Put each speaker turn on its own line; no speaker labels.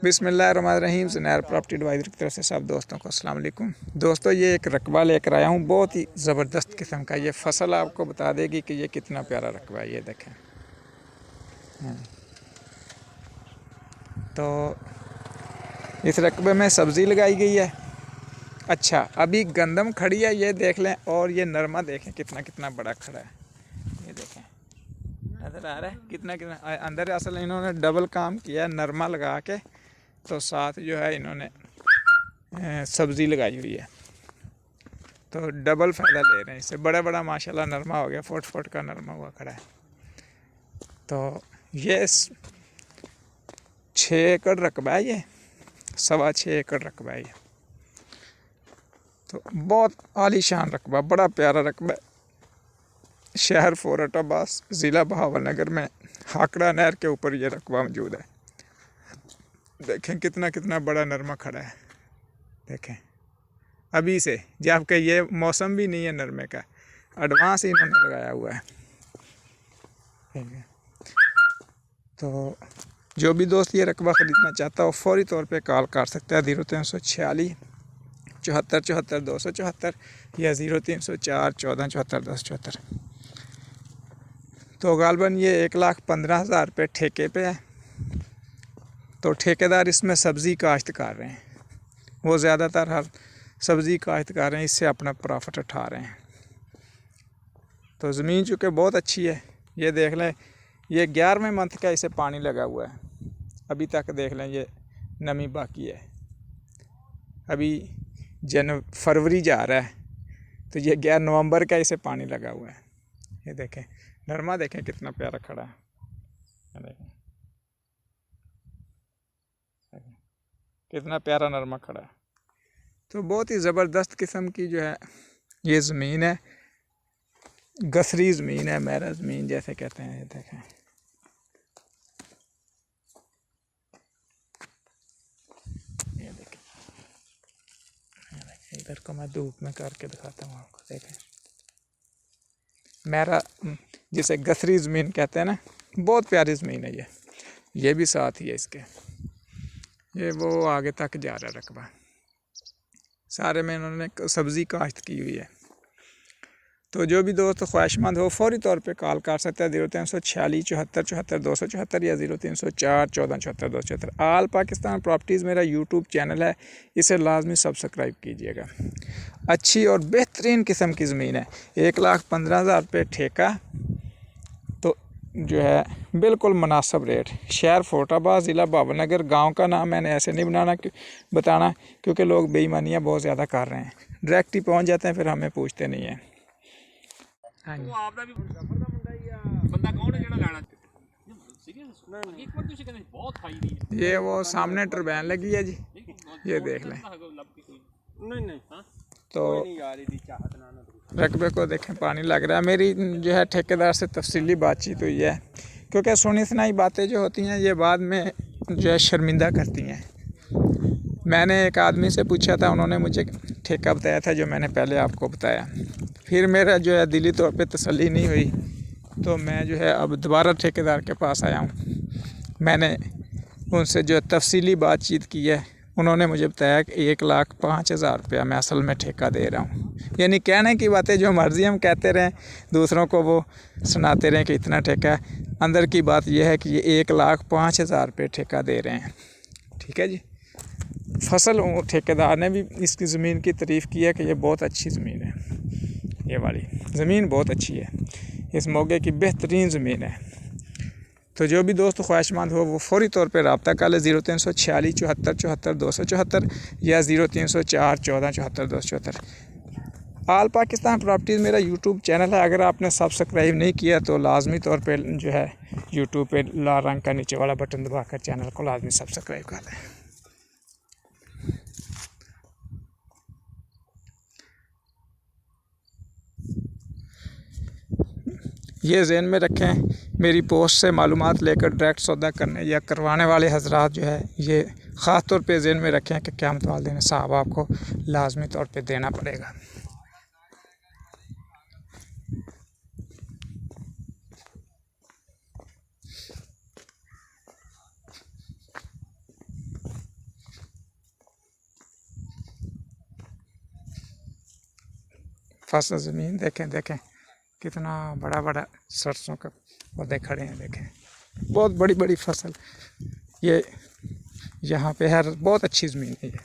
बिस्मिल्लाहिर्रहमानिर्रहीम। Zunair property adviser की तरफ से सब दोस्तों को अस्सलाम वालेकुम। दोस्तों, ये एक रकबा लेकर आया हूँ, बहुत ही ज़बरदस्त किस्म का। ये फसल आपको बता देगी कि ये कितना प्यारा रकबा है। ये देखें। तो इस रकबे में सब्ज़ी लगाई गई है। अच्छा, अभी गंदम खड़ी है, ये देख लें। और ये नरमा देखें कितना कितना बड़ा खड़ा है। ये देखें, नज़र आ रहा है कितना कितना अंदर। असल इन्होंने डबल काम किया, नरमा लगा के, तो साथ जो है इन्होंने सब्ज़ी लगाई हुई है, तो डबल फ़ायदा ले रहे हैं इससे। बड़ा बड़ा माशाल्लाह नरमा हो गया, फुट फुट का नरमा हुआ खड़ा है। तो ये 6 एकड़ रकबा है, ये 6.25 एकड़ रकबा है। तो बहुत आलीशान रकबा, बड़ा प्यारा रकबा। शहर फोर्ट-अब्बास, ज़िला बहावलनगर में हाकड़ा नहर के ऊपर ये रकबा मौजूद है। देखें कितना कितना बड़ा नरमा खड़ा है। देखें अभी से, जबकि ये मौसम भी नहीं है नरमे का, एडवांस ही इन्होंने लगाया हुआ है। तो जो भी दोस्त ये रकबा ख़रीदना चाहता हो फौरी तौर पे कॉल कर सकता है 0346 74 74 274 या 0304 14 74 274। तो गालबन ये 1,15,000 रुपये ठेके पे है। तो ठेकेदार इसमें सब्ज़ी काश्त कर रहे हैं, वो ज़्यादातर हर सब्ज़ी काश्त कर रहे हैं, इससे अपना प्रॉफिट उठा रहे हैं। तो ज़मीन चूँकि बहुत अच्छी है, ये देख लें, ये 11वें मंथ का इसे पानी लगा हुआ है। अभी तक देख लें ये नमी बाकी है। अभी फरवरी जा रहा है, तो ये 11 नवंबर का इसे पानी लगा हुआ है। ये देखें नरमा, देखें कितना प्यारा खड़ा है। देखें कितना प्यारा नरमा खड़ा है। तो बहुत ही ज़बरदस्त किस्म की जो है ये ज़मीन है, गसरी ज़मीन है, मेरा ज़मीन जैसे कहते हैं। ये देखें, ये देखें, इधर को मैं धूप में करके दिखाता हूँ आपको। देखें मेरा, जिसे गसरी ज़मीन कहते हैं ना, बहुत प्यारी ज़मीन है ये भी साथ ही है इसके। ये वो आगे तक जा रहा है रकबा, सारे में इन्होंने सब्ज़ी काश्त की हुई है। तो जो भी दोस्त ख्वाहिशमंद हो फौरी तौर पे कॉल कर सकता है 0346 74 74 274 या 0304 14 74 274। आल पाकिस्तान प्रॉपर्टीज़ मेरा यूट्यूब चैनल है, इसे लाजमी सब्सक्राइब कीजिएगा। अच्छी और बेहतरीन किस्म की ज़मीन है, 1,15,000 रुपये ठेका। तो जो है बिल्कुल मुनासिब रेट। शहर फोर्ट-अब्बास, ज़िला बहावलनगर। गाँव का नाम मैंने ऐसे नहीं बताना क्योंकि लोग बेईमानियाँ बहुत ज़्यादा कर रहे हैं, डायरेक्ट ही पहुँच जाते हैं, फिर हमें पूछते नहीं हैं। हाँ जी। ये वो सामने टरबैन लगी है जी, ये देख लें। तो रकबे को देखें, पानी लग रहा है। मेरी जो है ठेकेदार से तफसीली बातचीत हुई है, क्योंकि सुनी सुनाई बातें जो होती हैं ये बाद में जो है शर्मिंदा करती हैं। मैंने एक आदमी से पूछा था, उन्होंने मुझे ठेका बताया था जो मैंने पहले आपको बताया। फिर मेरा जो है दिली तौर पे तसल्ली नहीं हुई, तो मैं जो है अब दोबारा ठेकेदार के पास आया हूँ। मैंने उनसे जो तफसीली बातचीत की है, उन्होंने मुझे बताया कि 1,05,000 रुपया मैं असल में ठेका दे रहा हूँ। यानी कहने की बातें जो मर्ज़ी हम कहते रहें, दूसरों को वो सुनाते रहें कि इतना ठेका है। अंदर की बात यह है कि ये 1,05,000 रुपये ठेका दे रहे हैं। ठीक है जी। फसल ठेकेदार ने भी इसकी ज़मीन की तारीफ़ की है कि ये बहुत अच्छी ज़मीन है, ये वाली ज़मीन बहुत अच्छी है, इस मौके की बेहतरीन ज़मीन है। तो जो भी दोस्त ख्वाहिशमंद हो वो फौरी तौर पे रब्ता कर ले 0346 74 74 274 या 0304 14 74 274। आल पाकिस्तान प्रॉपर्टीज़ मेरा यूट्यूब चैनल है, अगर आपने सब्सक्राइब नहीं किया तो लाजमी तौर पे जो है यूट्यूब पे लाल रंग का नीचे वाला बटन दबाकर चैनल को लाजमी सब्सक्राइब कर दें। ये ज़हन में रखें, मेरी पोस्ट से मालूमात लेकर डायरेक्ट सौदा करने या करवाने वाले हजरात जो है ये ख़ास तौर पे ज़हन में रखें कि क़यामत वाले दिन साहब आपको लाजमी तौर पे देना पड़ेगा। फसल ज़मीन देखें देखें कितना बड़ा बड़ा सरसों का पौधे खड़े हैं। देखें बहुत बड़ी बड़ी फसल ये यहाँ पे है, बहुत अच्छी ज़मीन है ये।